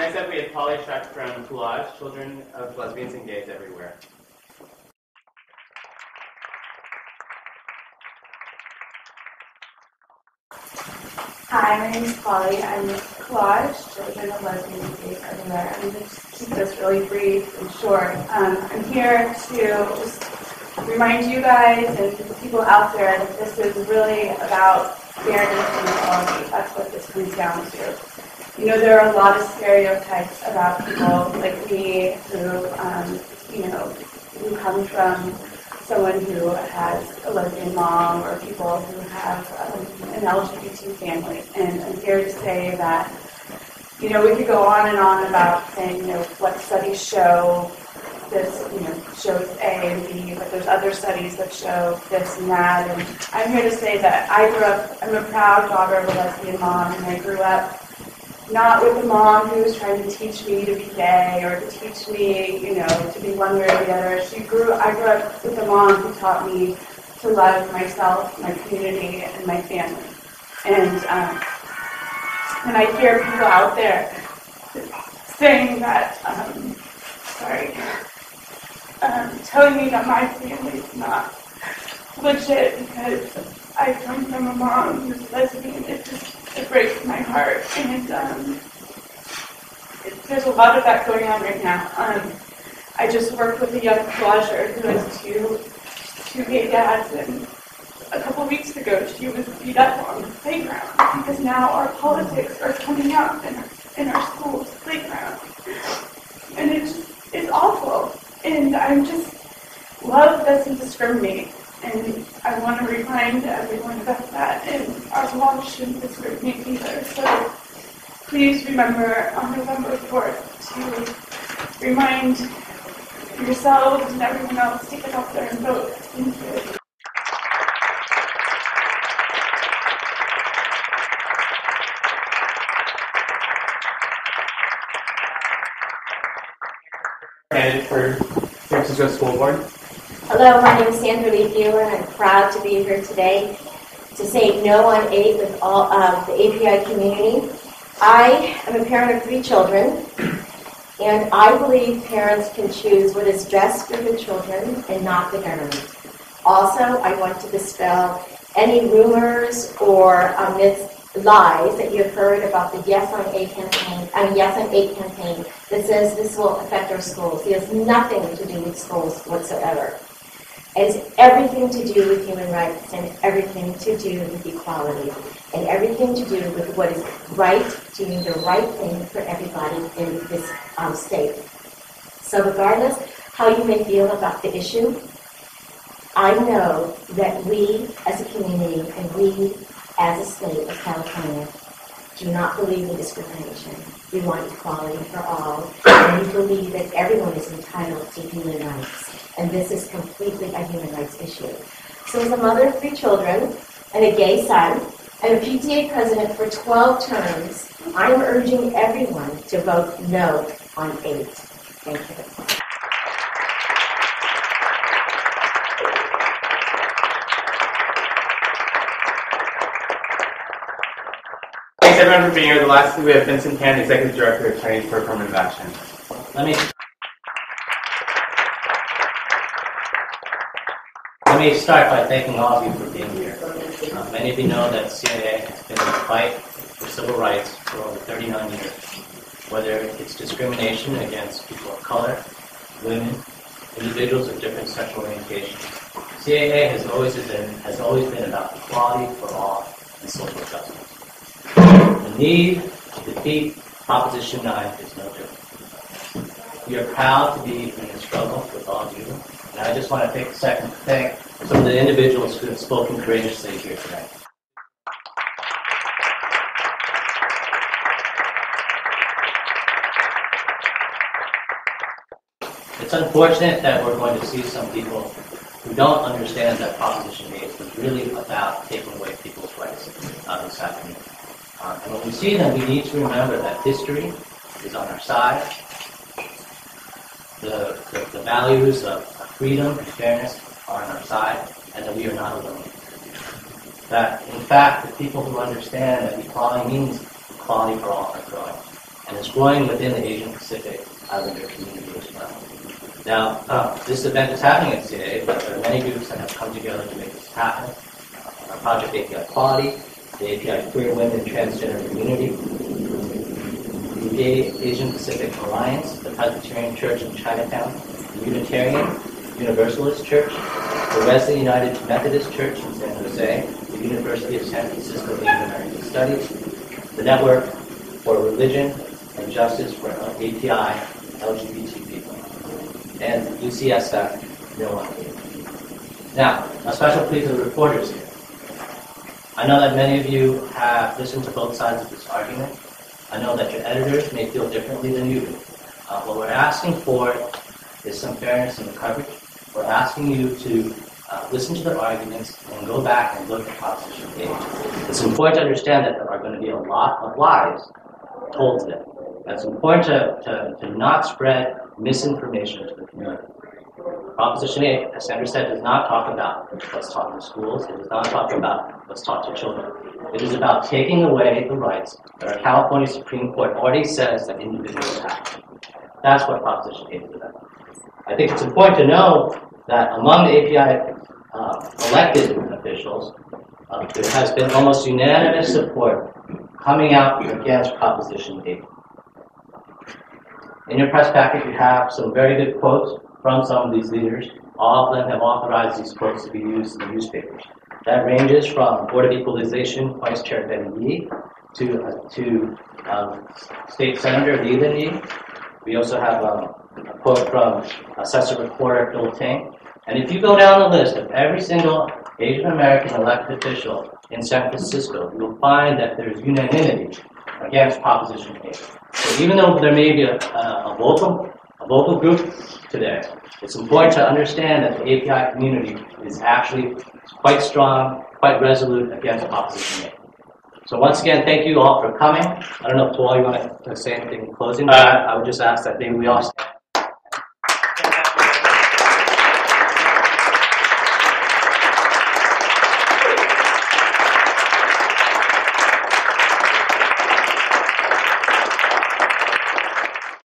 Next up, we have Polly Schack from Collage, Children of Lesbians and Gays Everywhere. Hi, my name is Polly. I'm with Collage, Children of Lesbians and Gays Everywhere. I'm going to keep this really brief and short. I'm here to just remind you guys and the people out there that this is really about fairness and equality. That's what this comes down to. You know, there are a lot of stereotypes about people like me who, who come from someone who has a lesbian mom or people who have an LGBT family. And I'm here to say that, we could go on and on about saying, what studies show this, shows A and B, but there's other studies that show this and that. And I'm here to say that I'm a proud daughter of a lesbian mom, and I grew up not with a mom who was trying to teach me to be gay or to teach me, to be one way or the other. I grew up with a mom who taught me to love myself, my community, and my family. And I hear people out there saying that, telling me that my family is not legit because I come from a mom who's lesbian. It breaks my heart, and there's a lot of that going on right now. I just worked with a young collager who has two gay dads, and a couple weeks ago she was beat up on the playground because now our politics are coming out in our school's playground, and it's awful. And I just love doesn't discriminate. And I want to remind everyone about that, and our law shouldn't discriminate either. So please remember on November 4th to remind yourselves and everyone else to get out there and vote. Thank you. Candidate for San Francisco School Board. Hello, my name is Sandra Lee-Bueller, and I'm proud to be here today to say no on 8 with all of the API community. I am a parent of 3 children, and I believe parents can choose what is best for the children and not the government. Also, I want to dispel any rumors or lies that you've heard about the Yes on 8 campaign, Yes on 8 campaign that says this will affect our schools. It has nothing to do with schools whatsoever. It has everything to do with human rights and everything to do with equality and everything to do with what is right, doing the right thing for everybody in this state. So regardless how you may feel about the issue, I know that we as a community and we as a state of California do not believe in discrimination. We want equality for all, and we believe that everyone is entitled to human rights. And this is completely a human rights issue. So as a mother of 3 children and a gay son and a PTA president for 12 terms, I'm urging everyone to vote no on 8. Thank you. Thanks everyone for being here. Lastly, we have Vincent Tan, Executive Director of Chinese for Affirmative Action. Let me start by thanking all of you for being here. Many of you know that CIA has been in the fight for civil rights for over 39 years. Whether it's discrimination against people of color, women, individuals of different sexual orientations, CAA has always been about equality for all and social justice. The need to defeat Proposition 9 is no different. We are proud to be in the struggle with all of you, and I just want to take a second to thank some of the individuals who have spoken courageously here today. It's unfortunate that we're going to see some people who don't understand that Proposition 8 was really about taking away people's rights this afternoon. And when we see them, we need to remember that history is on our side. The values of freedom and fairness are on our side, and that we are not alone. That, in fact, the people who understand that equality means equality for all are growing. and it's growing within the Asian Pacific Islander community as well. Now, this event is happening at CAA, but there are many groups that have come together to make this happen. Our Project API Equality, the API Queer Women and Transgender Community, the Gay Asian Pacific Alliance, the Presbyterian Church in Chinatown, the Unitarian Universalist Church, the Wesley United Methodist Church in San Jose, the University of San Francisco Asian American Studies, the Network for Religion and Justice for API LGBT people, and UCSF No One Hate. Now, a special plea to the reporters here. I know that many of you have listened to both sides of this argument. I know that your editors may feel differently than you do. What we're asking for is some fairness in the coverage. We're asking you to listen to the arguments and go back and look at Proposition 8. It's important to understand that there are going to be a lot of lies told today. It's important to not spread misinformation to the community. Proposition 8, as Sandra said, does not talk about what's taught in schools. It does not talk about what's taught to children. It is about taking away the rights that our California Supreme Court already says that individuals have. That's what Proposition 8 is about. I think it's important to know that among the API elected officials, there has been almost unanimous support coming out against Proposition 8. In your press packet, you have some very good quotes from some of these leaders. All of them have authorized these quotes to be used in the newspapers. That ranges from Board of Equalization Vice Chair Benny Yee to State Senator Leland Yee. We also have a quote from Assessor Recorder Phil Ting. And if you go down the list of every single Asian American elected official in San Francisco, you'll find that there's unanimity against Proposition 8. So even though there may be a vocal group today, it's important to understand that the API community is actually quite strong, quite resolute against Proposition 8. So once again, thank you all for coming. I don't know if Tual, you want to say anything in closing, but I would just ask that maybe we all